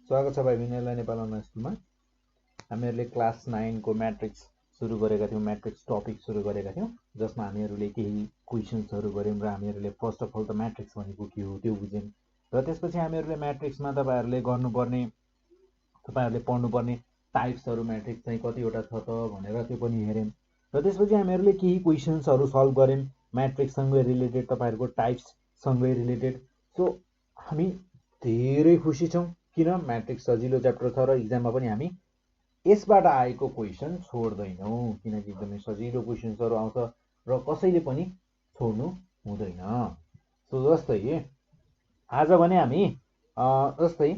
स्वागत छ भाइ विनयलाई नेपाल अनलाइन स्कुलमा। हामीहरूले क्लास 9 को म्याट्रिक्स सुरु गरेका थियौँ, म्याट्रिक्स टपिक सुरु गरेका थियौँ, जसमा हामीहरूले केही क्वेसन्सहरू गऱ्यौँ र हामीहरूले फर्स्ट अफ अल त म्याट्रिक्स भनेको के हो त्यो बुझ्यौँ। र त्यसपछि हामीहरूले म्याट्रिक्समा तपाईँहरूले गर्नुपर्ने, तपाईँहरूले पढ्नुपर्ने टाइप्सहरू म्याट्रिक्स चाहिँ कतिवटा छ त भनेर त्यो पनि हेऱ्यौँ। र त्यसपछि हामीहरूले केही क्वेसन्सहरू सल्भ गऱ्यौँ म्याट्रिक्ससँगै रिलेटेड, तपाईँहरूको टाइप्ससँगै रिलेटेड। सो हामी धेरै खुसी छौँ, किन म्याट्रिक्स सजिलो च्याप्टर छ र इक्जाममा पनि हामी यसबाट आएको क्वेसन छोड्दैनौँ, किनकि एकदमै सजिलो क्वेसन्सहरू आउँछ र कसैले पनि छोड्नु हुँदैन। सो जस्तै आज भने हामी जस्तै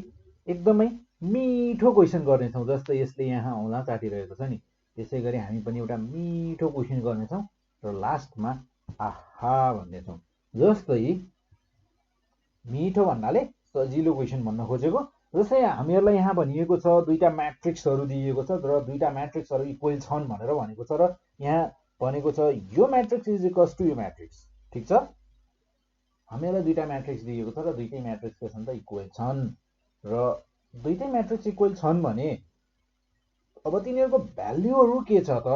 एकदमै मिठो क्वेसन गर्नेछौँ, जस्तै यसले यहाँ औँला चाटिरहेको छ नि, त्यसै गरी हामी पनि एउटा मिठो क्वेसन गर्नेछौँ र लास्टमा आहा भन्नेछौँ। जस्तै मिठो भन्नाले सजिलो क्वेसन भन्न खोजेको। जस्तै हामीहरूलाई यहाँ भनिएको छ दुईटा म्याट्रिक्सहरू दिइएको छ र दुईटा म्याट्रिक्सहरू इक्वल छन् भनेर भनेको छ, र यहाँ भनेको छ यो म्याट्रिक्स इज इक्वल्स टु यो म्याट्रिक्स। ठिक छ, हामीहरूलाई दुईटा म्याट्रिक्स दिएको छ र दुईटै म्याट्रिक्स के छन् त इक्वल छन्, र दुईटै म्याट्रिक्स इक्वल छन् भने अब तिनीहरूको भ्याल्युहरू के छ त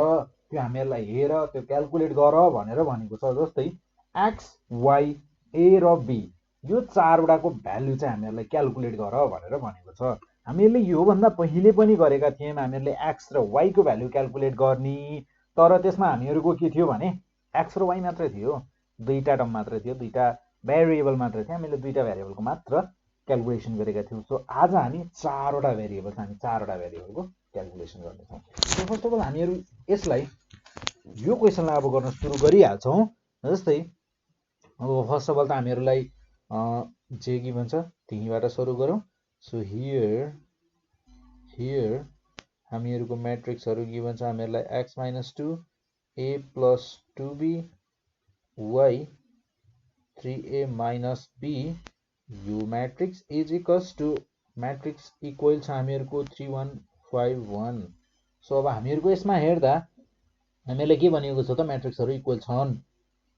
त्यो हामीहरूलाई हेर, त्यो क्यालकुलेट गर भनेर भनेको छ। जस्तै एक्स वाई ए र बी यो चारवटाको भ्याल्यु चाहिँ हामीहरूलाई क्यालकुलेट गर भनेर भनेको छ। हामीहरूले योभन्दा पहिले पनि गरेका थियौँ, हामीहरूले एक्स र वाईको भ्याल्यु क्यालकुलेट गर्ने, तर त्यसमा हामीहरूको के थियो भने एक्स र वाई मात्रै थियो, दुईटा टर्म मात्रै थियो, दुईटा भेरिएबल मात्रै थियो, हामीले दुईटा भेरिएबलको मात्र क्यालकुलेसन गरेका थियौँ। सो आज हामी चारवटा भेरिएबल छ, हामी चारवटा भेरिएबलको क्यालकुलेसन गर्नेछौँ। सो फर्स्ट अफ अल हामीहरू यसलाई यो क्वेसनलाई अब गर्न सुरु गरिहाल्छौँ। जस्तै अब फर्स्ट अफ अल त हामीहरूलाई जे गिभन छ त्यहीँबाट सुरु गरौँ। सो हियर हामीहरूको म्याट्रिक्सहरू गिभन छ, हामीहरूलाई x minus 2 a plus 2b y 3a minus b यो matrix is equals to matrix equal छ हामीहरूको 3 1 5 1। सो अब हामीहरूको यसमा हेर्दा हामीहरूले के भनेको छ त म्याट्रिक्सहरू इक्वल छन्।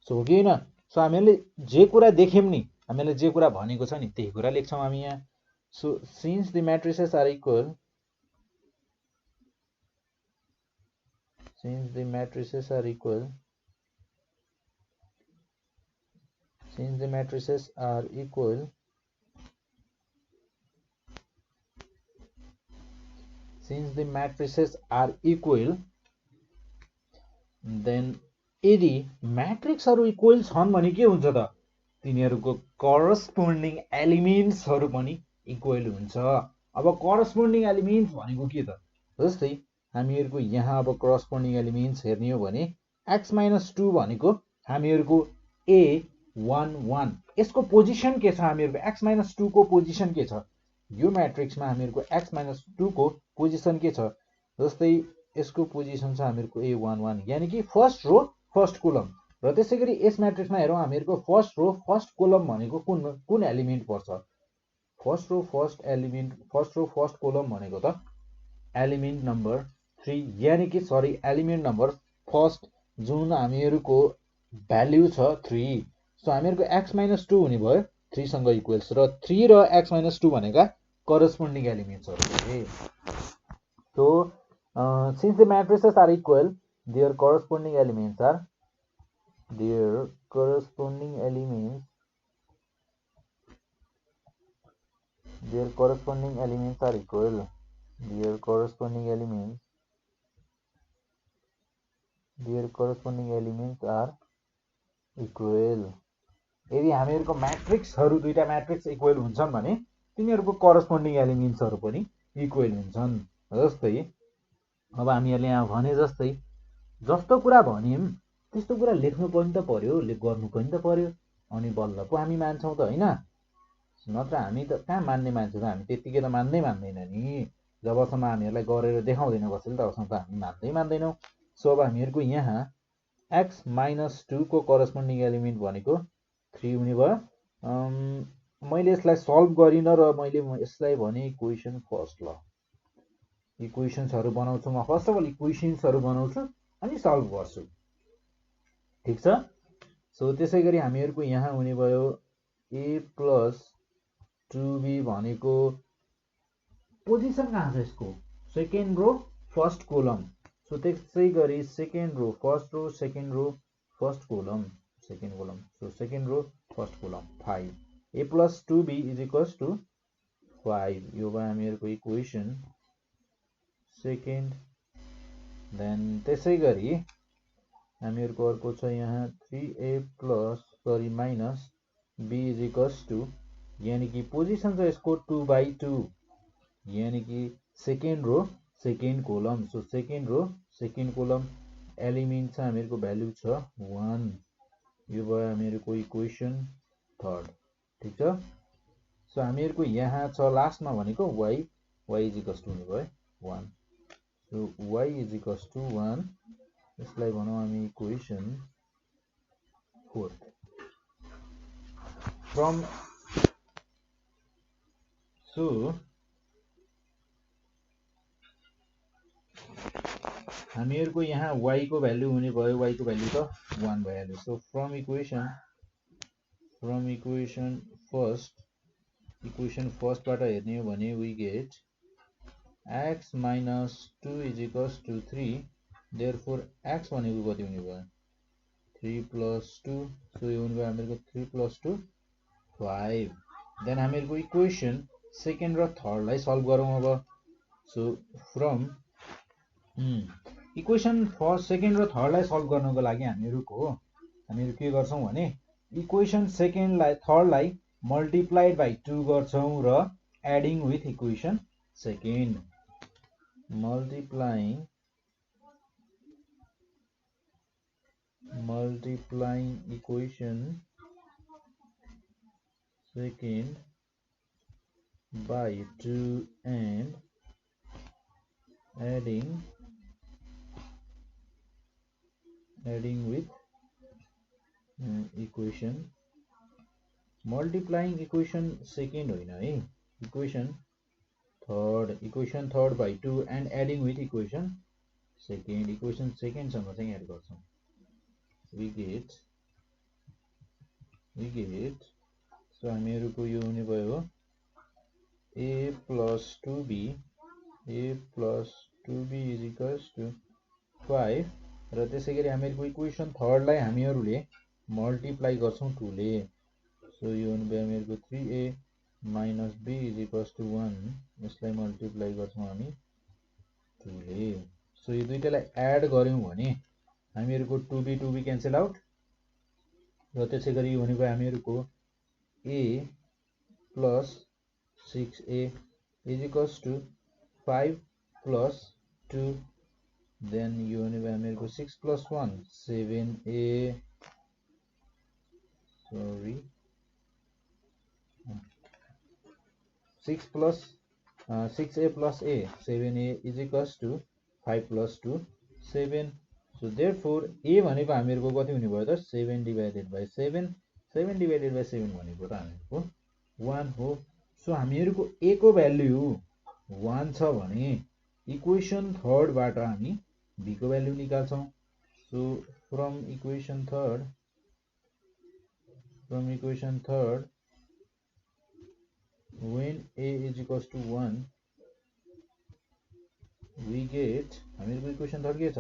सो हो कि होइन? सो हामीहरूले जे कुरा देख्यौँ नि, हामीहरूले जे कुरा भनेको छ नि त्यही कुरा लेख्छौँ हामी यहाँ। So since the matrices are equal, since the matrices are equal, since the matrices are equal, since the matrices are equal, then यदि म्याट्रिक्सहरू इक्वल छन् भने के हुन्छ त तिनीहरूको करस्पोन्डिङ एलिमेन्ट्सहरू पनि इक्वल हुन्छ। अब करस्पोन्डिङ एलिमेन्ट्स भनेको के त, जस्तै हामीहरूको यहाँ अब करस्पोन्डिङ एलिमेन्ट्स हेर्ने हो भने एक्स माइनस 2 भनेको हामीहरूको A11, यसको पोजिसन के छ, हामीहरूको एक्स माइनस 2 को पोजिसन के छ, यो म्याट्रिक्समा हामीहरूको एक्स माइनस 2 को पोजिसन के छ। जस्तै यसको पोजिसन छ हामीहरूको A11, यानि कि फर्स्ट रो फर्स्ट कोलम। र त्यसै गरी यस म्याट्रिक्समा हेरौँ हामीहरूको फर्स्ट रो फर्स्ट कोलम भनेको कुन एलिमेन्ट पर्छ, first row first element, first row first column भनेको त एलिमेन्ट नम्बर 3, यानि कि सरी एलिमेन्ट नम्बर फर्स्ट जुन हामीहरूको भ्याल्यु छ 3। सो हामीहरूको एक्स माइनस 2 हुने भयो 3 सँग इक्वल्स, र 3 र एक्स माइनस 2 भनेका करस्पोन्डिङ एलिमेन्ट्सहरू थिए। So since the matrices are equal, their corresponding elements are equal, their corresponding elements are equal, यदि हामीहरूको म्याट्रिक्सहरू दुईटा म्याट्रिक्स इक्वल हुन्छन् भने तिनीहरूको करस्पोन्डिङ एलिमेन्ट्सहरू पनि इक्वल हुन्छन्। जस्तै अब हामीहरूले यहाँ भने जस्तै जस्तो कुरा भन्यौँ त्यस्तो कुरा लेख्नु पनि त पर्यो, गर्नु पनि त पर्यो, अनि बल्ल पो हामी मान्छौँ त होइन, नत्र हामी त कहाँ मान्ने मान्छे त, हामी त्यत्तिकै त मान्दैन नि, जबसम्म हामीहरूलाई गरेर देखाउँदैन कसैले तबसम्म त हामी मान्दैनौँ। सो अब हामीहरूको यहाँ एक्स माइनस 2 को करस्पोन्डिङ एलिमेन्ट भनेको 3 हुने भयो। मैले यसलाई सल्भ गरिनँ र मैले यसलाई भने इक्वेसन फर्स्ट, ल इक्वेसन्सहरू बनाउँछु म, फर्स्ट अफ अल इक्वेसन्सहरू बनाउँछु अनि सल्भ गर्छु। ठिक छ। सो त्यसै गरी हामीहरूको यहाँ हुने भयो a प्लस 2b भनेको पोजिसन कहाँ छ यसको second row first column so त्यसै गरी second row first row second row first column second column so second row first column 5 a plus 2b is equals to 5 यो भयो हामीहरुको इक्वेसन सेकेन्ड देन त्यसै गरी हामीहरुको अर्को छ यहाँ 3a plus sorry minus b is equals to यानी कि position छ यसको 2/2 यानी कि सेकेन्ड रो सेकेन्ड कोलम सो सेकेन्ड रो सेकेन्ड कोलम एलिमेन्ट छ हामीहरुको भ्यालु छ 1 यो भयो हामीहरुको इक्वेसन थर्ड ठीक छ सो हामीहरुको यहाँ छ लास्टमा भनेको y is equals to हुने भयो 1 so y is equals to 1 यसलाई भनौं हामी इक्वेसन फोर्थ फ्रम सो हामीहरुको यहाँ y को भ्यालु हुने भयो y को भ्यालु त 1 भइहाल्यो सो फ्रम इक्वेसन फर्स्ट बाट हेर्ने हो भने we get x minus 2 is equals to 3 therefore x भनेको कति हुने भयो 3 plus 2 सो यो हुने भयो हामीहरुको 3 plus 2 5 देन हामीहरुको इक्वेसन सेकेन्ड र थर्ड लाई सल्भ गरौँ अब so from equation first second र थर्ड लाई सल्भ गर्नको लागि हामीहरु के गर्छौं भने इक्वेसन सेकेन्ड लाई थर्ड लाई मल्टिप्लाइड बाइ 2 गर्छौं र adding with equation second multiplying equation second by 2 and adding with equation multiplying equation second होइन है equation third by 2 and adding with equation second सँग चाहिँ एड गर्छौं we get so हामीहरुको यो हुने भयो a plus 2b is equals to 5 र त्यसैगरी हामीहरुको इक्वेसन थर्ड लाई हामीहरुले मल्टिप्लाई गर्छौं 2 ले सो यो हुने भयो हामीहरुको 3a minus b is equals to 1 यसलाई मल्टिप्लाई गर्छौं हामी 2 ले सो यो दुईटालाई एड गर्यौं भने हामीहरुको 2b क्यान्सल आउट र त्यसैगरी यो हुने भयो हामीहरुको a plus 6a is equals to 5 plus 2 then you only have 6 plus 1 7a sorry 6 plus 6a plus a 7a is equals to 5 plus 2 7 so therefore a भनेको हामीहरुको कति हुने भयो त 7 divided by 7 भनेको त हामीहरुको 1 हो सो हामीहरुको a को भ्यालु 1 छ भने इक्वेसन थर्ड बाट हामी b को भ्यालु निकाल्छौं so from equation third when a is equals to 1 we get हामीहरुको इक्वेसन थर्ड के छ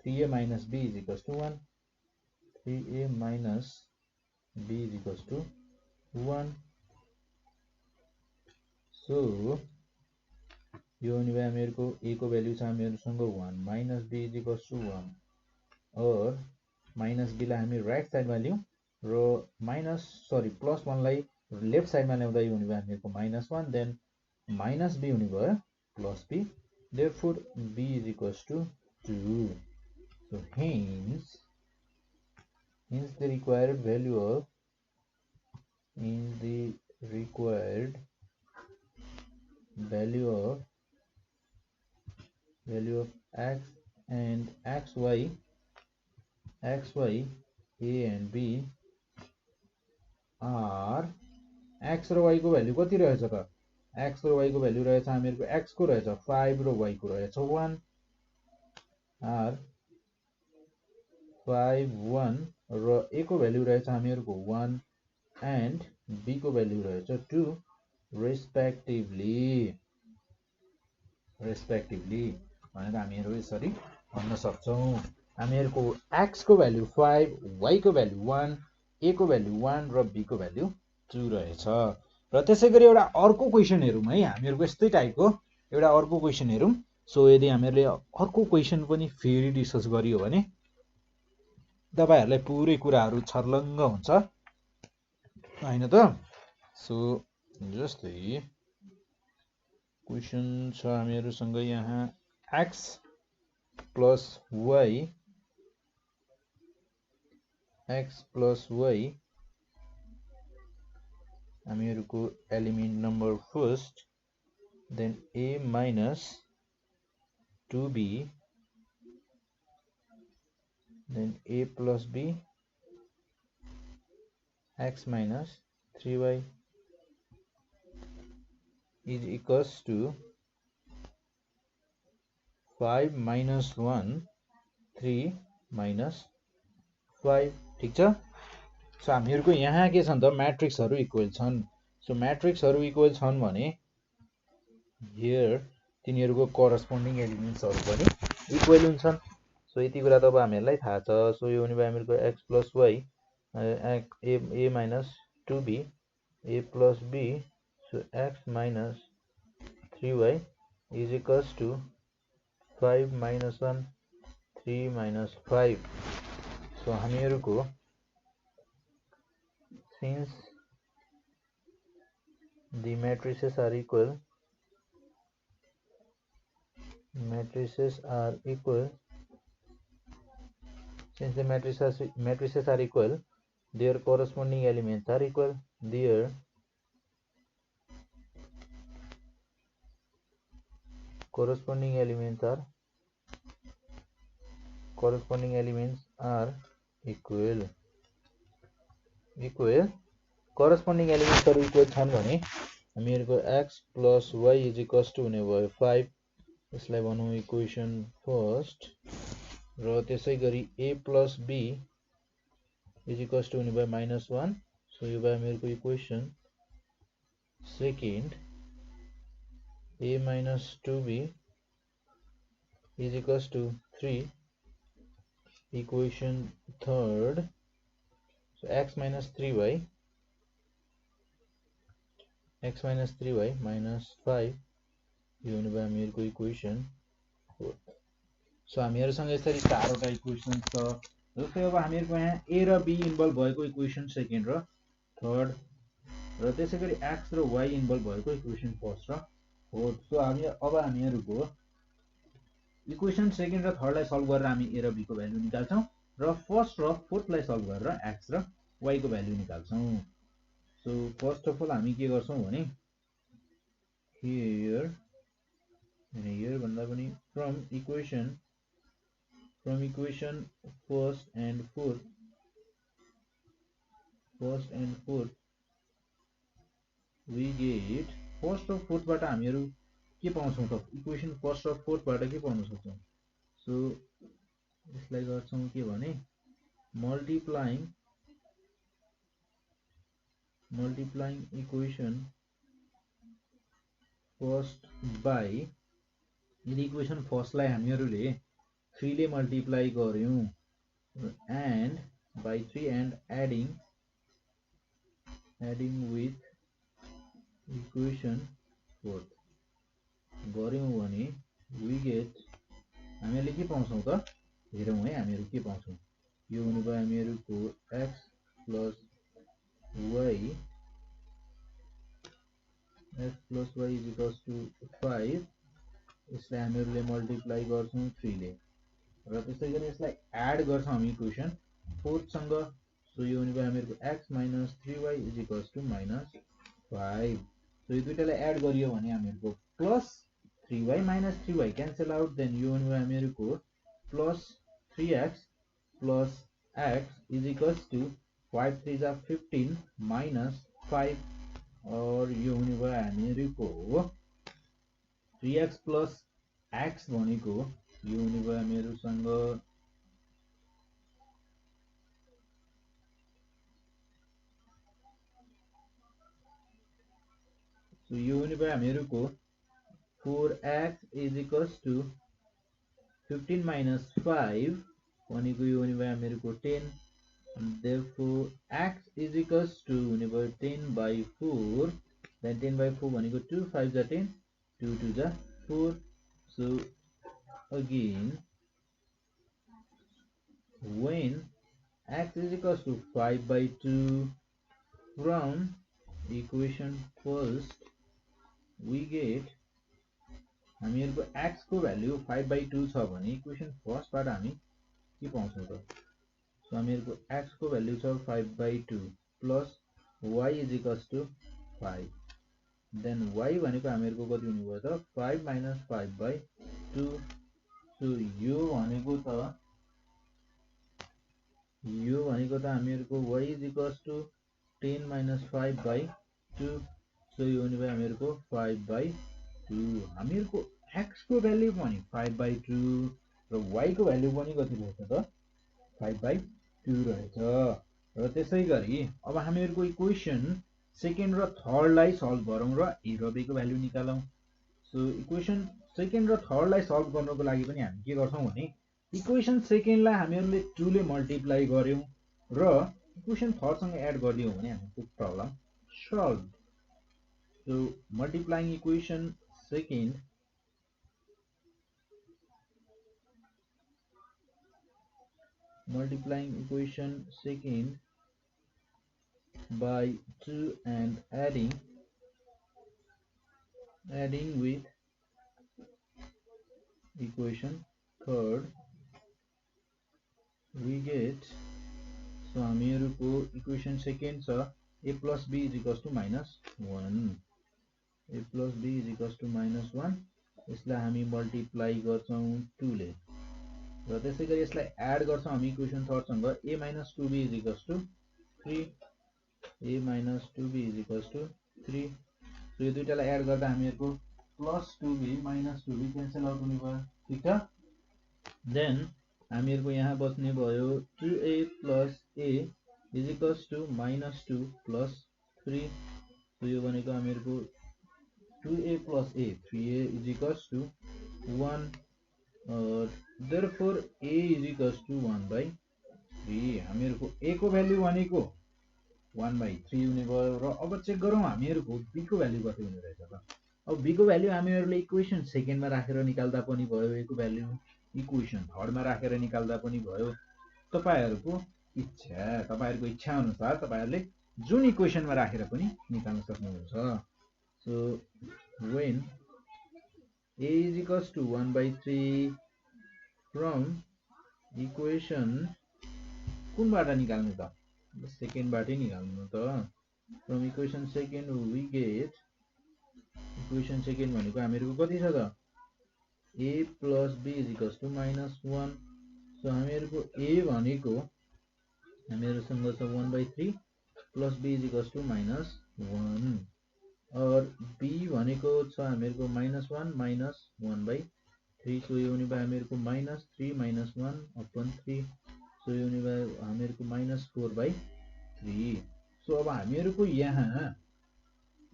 3a minus b is equals to 1 3a minus b is equals to 1 so यो हुने भयो हामीहरुको a को भ्यालु छ हामीहरुसँग 1 minus b is equals to 1 और minus b लाई हामी राइट साइडमा ल्याउँ र प्लस 1 लाई लेफ्ट साइडमा ल्याउँदा यो हुने भयो हामीहरुको -1 देन minus b हुने भयो plus b therefore b is equals to 2 so hence the required value of x and xy a and b are x र y को भ्यालु कति रहेछ त x र y को भ्यालु रहेछ हामीहरुको x को रहेछ 5 र y को रहेछ 1 are 5 1 र a को भ्यालु रहेछ हामीहरुको 1 and b को भ्यालु रहेछ 2 respectively रेस्पेक्टिभली भनेर हामीहरू यसरी भन्न सक्छौँ। हामीहरूको x को भ्यालु 5, y को भ्यालु 1, a को भ्यालु 1 र b को भ्यालु 2 रहेछ। र त्यसै गरी एउटा अर्को क्वेसन हेरौँ है, हामीहरूको यस्तै टाइपको एउटा अर्को क्वेसन हेरौँ। सो यदि हामीहरूले अर्को क्वेसन पनि फेरि डिस्कस गरियो भने तपाईहरुलाई पुरै कुराहरू छर्लङ्ग हुन्छ हैन त। सो जस्तै क्वेसन छ हामीहरूसँग यहाँ x plus y हामीहरूको element number first, then a minus 2b, then a plus b, x minus 3y is equals to 5 minus 1, 3 minus 5। ठीक छ। सो हामीहरूको यहाँ के छन् त म्याट्रिक्सहरू इक्वल छन्। सो म्याट्रिक्सहरू इक्वल छन् भने हियर तिनीहरूको करस्पोन्डिङ एलिमेन्ट्सहरू पनि इक्वल हुन्छन्। सो यति कुरा त अब हामीहरूलाई थाहा छ। सो यो हुने भयो हामीहरूको x plus y a minus 2b a plus b, so x minus 3y is equals to 5 minus 1 3 minus 5। so हामीहरूको since the matrices are equal, since the matrices are equal, their corresponding elements are equal. Their corresponding elements are equal. corresponding elements are equal छन् भने हामीहरूको x plus y is equals to हुने भयो 5। यसलाई भनौँ equation first. र त्यसै गरी a plus b is equals to हुने भयो -1। सो यो भयो हामीहरूको equation second. a minus 2b is equals to 3, equation third। so x minus 3y minus 5 यो हुने भयो हामीहरूको इक्वेसन फोर्थ। सो हामीहरूसँग यसरी चारवटा इक्वेसन छ। जस्तै अब हामीहरूको यहाँ a र b इन्भल्भ भएको इक्वेसन सेकेन्ड र थर्ड, र त्यसै गरी x र y इन्भल्भ भएको इक्वेसन फर्स्ट र फोर्थ। सो अब हामीहरूको इक्वेसन सेकेन्ड र थर्डलाई सल्भ गरेर हामी a र b को भ्यालु निकाल्छौँ र फर्स्ट र फोर्थलाई सल्भ गरेर x र y को भ्यालु निकाल्छौँ। सो फर्स्ट अफ अल हामी के गर्छौँ भने हियर भन्दा पनि from equation first and fourth we get first र फोर्थबाट हामीहरू के पाउँछौँ त इक्वेसन फर्स्ट र फोर्थबाट के पाउन सक्छौँ। सो यसलाई गर्छौँ के भने मल्टिप्लाइङ इक्वेसन फर्स्ट बाई, यदि इक्वेसन फर्स्टलाई हामीहरूले 3 ले मल्टिप्लाई गर्यौं and by 3 and adding with equation fourth गर्यौं भने वी गेट हामीहरूले के पाउँछौँ त हेरौँ है हामीहरू के पाउँछौँ। यो हुने भयो हामीहरूको x plus y is equals to 5। यसलाई हामीहरूले मल्टिप्लाई गर्छौँ 3 ले र त्यसै गरी यसलाई एड गर्छौँ हामी इक्वेसन फोर्थसँग। सो यो हुने भयो हामीहरूको x minus 3y is equals to -5। So यो दुईटालाई एड गरियो भने हामीहरूको plus 3y minus 3y cancel out, then यो हुने भयो हामीहरूको plus 3x plus x is equals to 5 3 are 15 minus 5 और यो हुने भयो हामीहरूको 3x plus x भनेको यो हुने भयो हामीहरूसँग सो यो हुने भयो हामीहरूको 4x is equals to 15 minus 5 भनेको यो हुने भयो हामीहरुको 10 and therefore x is equals to हुने भयो 10 by 4 then 10 by 4 भनेको 2 5 are 10 2 2 are 4 so again when x is equals to 5 by 2 from equation first we get हामीहरुको x को भ्यालु 5 by 2 छ भने इक्वेसन फर्स्ट बाट हामी के पाउँछौं त सो हामीहरुको x को भ्यालु छ 5 by 2 plus y is equals to 5 then y भनेको हामीहरुको कति हुने भयो त 5 minus 5 by 2 सो यो भनेको त हामीहरुको y is equals to 10 minus 5 by 2 so यो हुने भयो हामीहरुको 5 by 2 हामीहरुको x को भ्यालु पनि 5 by 2 र y को भ्यालु पनि कति रहेछ त 5 by 2 रहेछ र त्यसैगरी अब हामीहरुको इक्वेसन सेकेन्ड र थर्ड लाई सल्भ गरौँ र a र b को भ्यालु निकालौं सो इक्वेसन सेकेन्ड र थर्ड लाई सल्भ गर्नको लागि पनि हामी के गर्छौं भने इक्वेसन सेकेन्ड लाई हामीहरुले 2 ले मल्टिप्लाई गर्यौं र इक्वेसन थर्ड सँग एड गर्दियौं भने हामीको problem solve so multiplying equation second by 2 and adding with equation third we get so हामीहरुको इक्वेसन सेकेन्ड छ a plus b is equals to minus 1 a plus b is equals to minus 1 यसलाई हामी multiply गर्छौं 2 ले र त्यसैगरी यसलाई add गर्छौं हामी इक्वेसन थर्ड सँग a minus 2b is equals to 3 a minus 2b is equals to 3 so यो दुईटालाई एड गर्दा हामीहरुको plus 2b minus 2b cancel out हुने भयो ठीक छ देन हामीहरुको यहाँ बच्ने भयो 2a plus a is equals to minus 2 plus 3 so यो भनेको हामीहरुको 2a plus a 3a is equals to 1 therefore a is equals to 1 by 3 हामीहरुको a को भ्यालु भनेको 1 by 3 हुने भयो र अब चेक गरौँ हामीहरुको b को भ्यालु कति हुने रहेछ त अब b को भ्यालु हामीहरुले इक्वेसन सेकेन्डमा राखेर निकाल्दा पनि भयो a को भ्यालु इक्वेसन थर्डमा राखेर निकाल्दा पनि भयो तपाईहरुको इच्छा अनुसार तपाईहरुले जुन इक्वेसनमा राखेर पनि निकाल्न सक्नुहुन्छ so when a is equals to 1 by 3 from equation कुनबाट निकाल्नु त सेकेन्ड बाटै निकाल्नु त from equation second we get equation second भनेको हामीहरुको कति छ त a plus b is equals to minus 1 so हामीहरुको a भनेको हामीहरुसँग छ 1 by 3 plus b is equals to minus 1 और b भनेको छ हामीहरुको minus 1 minus 1 by 3 so यो हुने भयो हामीहरुको minus 3 minus 1 upon 3 so यो हुने भयो हामीहरुको minus 4 by 3 so अब हामीहरुको यहाँ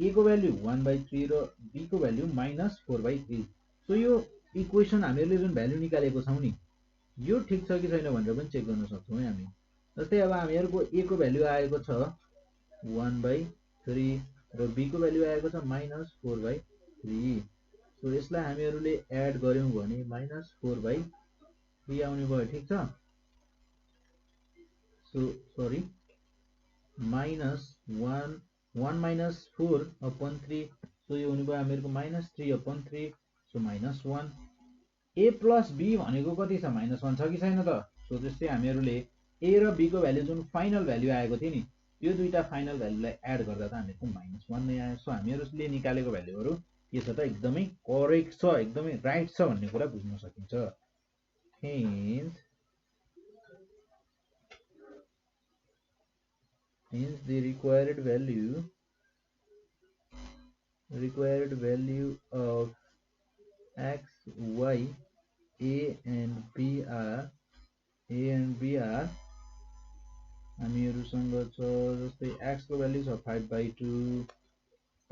a को भ्यालु 1 by 3 र b को भ्यालु minus 4 by 3 so यो इक्वेसन हामीहरुले जुन भ्यालु निकालेको छौं नि यो ठीक छ कि छैन भनेर पनि चेक गर्न सक्छौं है हामी जस्तै अब हामीहरुको a को भ्यालु आएको छ 1 by 3 र b को भ्यालु आएको छ minus 4 by 3 सो यसलाई हामीहरुले एड गर्यौं भने minus 4 by 3 आउने भयो ठीक छ so sorry minus 1 minus 4 upon 3 so यो हुने भयो हामीहरुको minus 3 upon 3 so minus 1 a plus b भनेको कति छ minus 1 छ कि छैन त सो जस्तै हामीहरुले a र b को भ्यालु जुन फाइनल भ्यालु आएको थियो नि यो दुईटा फाइनल भ्यालुलाई एड गर्दा त हामीहरुको -1 नै आयो सो हामीहरुले निकालेको भ्यालुहरु के छ त एकदमै करेक्ट छ एकदमै राइट छ भन्ने कुरा बुझ्न सकिन्छ hence the required value of x y a and b are हामीहरुसँग छ जस्तै x को भ्यालु छ 5 by 2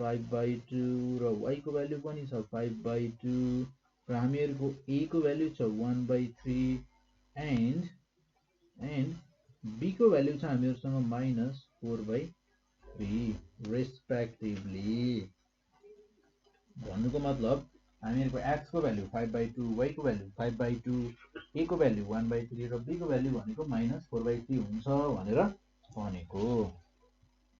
5/2 र y को भ्यालु पनि छ 5/2 र हामीहरुको a को भ्यालु छ 1/3 एन्ड b को भ्यालु छ हामीहरुसँग -4/3 रेस्पेक्टिभली। भन्नुको मतलब हामीहरुको x को भ्यालु 5/2 y को भ्यालु 5/2 a को भ्यालु 1/3 र b को भ्यालु भनेको -4/3 हुन्छ भनेर भनेको।